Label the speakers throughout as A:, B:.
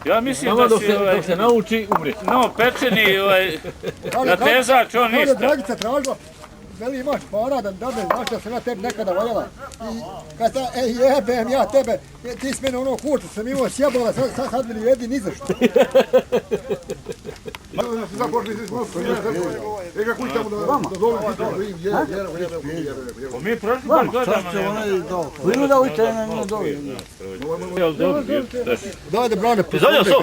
A: Ja mislim da si
B: dok se nauči, umri.
A: no, pečeni natezač, on ništa.
C: Dragica tražila, veli imaš para da znaš da sam ja tebi nekada valjala. I kad sam, jebem ja tebe, ti s mene ono kurcu sam imao sjebala, sad mi ne jedi ni za što.
A: Mi prošli baš gledamo.
C: Dajde, brane,
B: Zadnja so!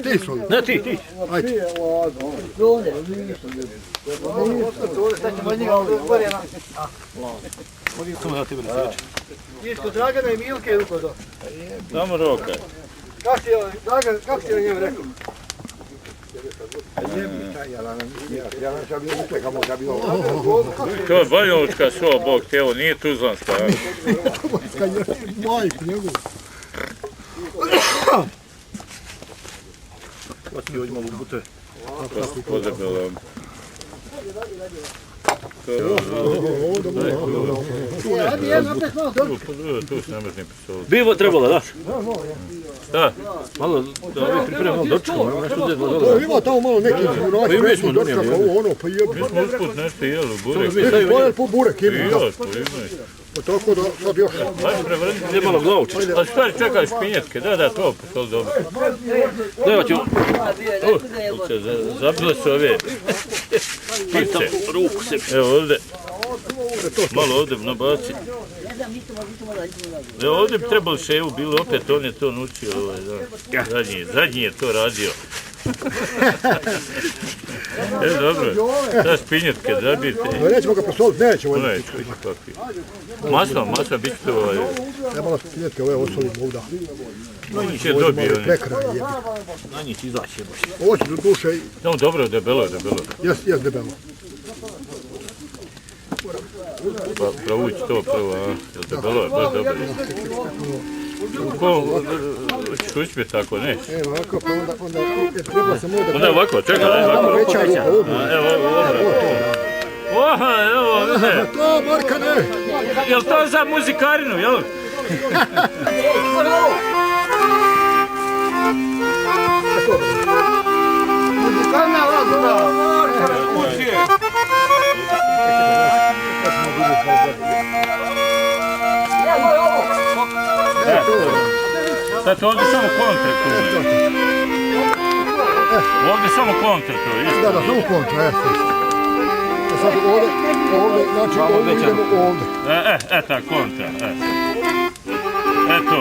C: ti su.
B: Ne, ti.
C: Ajde.
B: Samo da ti bude sreće.
C: Isko Dragana i Milke ukodo.
A: Samo roka.
C: Kako ti je njemu rekao?
A: To je banjovačka so, Bog te, ovo nije tuzlanska.
C: Majku njegovu.
B: Hvatio ovdje malo bute.
A: Podebelo. Tu se ne može ni pisati.
B: Bivo trebalo, da?
A: Šta?
B: Malo da ovi pripremimo dočkamo, nešto gdje da dole.
C: Ima tamo malo neki
B: Pa i mi smo donijeli.
C: ono, pa jebi.
A: Mi smo usput nešto jeli, burek.
C: Pojel po burek ima.
A: Ja, to imaj.
C: Tako da sad još.
A: Ajde prevrni.
B: Gdje malo glavčić.
A: A stvari čekaj špinjetke, da, to posol dobro.
B: Evo ću.
A: Zabile su ove pice.
B: Ruku se.
A: Evo ovdje. Malo ovdje nabaci. Evo ovdje bi trebali ševu, bilo opet on je to naučio. Zadnji je to radio. Dobro, ta špinjetke zabite.
C: Nećemo ga posoliti, nećemo.
A: Masa bit će ovo.
C: Trebalo špinjetke ove osolimo ovdje.
A: Na njih je dobio.
B: Na njih izaći.
C: Ovo će do duše.
A: No dobro, debelo je.
C: Jes debelo.
A: Pa provući to prvo, a? Debelo je, baš dobro. Ćeš uspjeti tako, ne?
C: Evo ovako, pa onda treba se možda...
A: Onda ovako, čekaj, ovako.
C: Veća ruka, ovdje.
A: Evo, oha, evo, ne.
C: To, Markane!
A: Jel to za muzikarinu, jel?
C: Muzikarna razuna!
A: Sad ovdje samo kontra tu. Ovdje samo kontra tu.
C: Da, samo kontra, sad ovdje, znači ovdje idemo ovdje.
A: Ta kontra, to.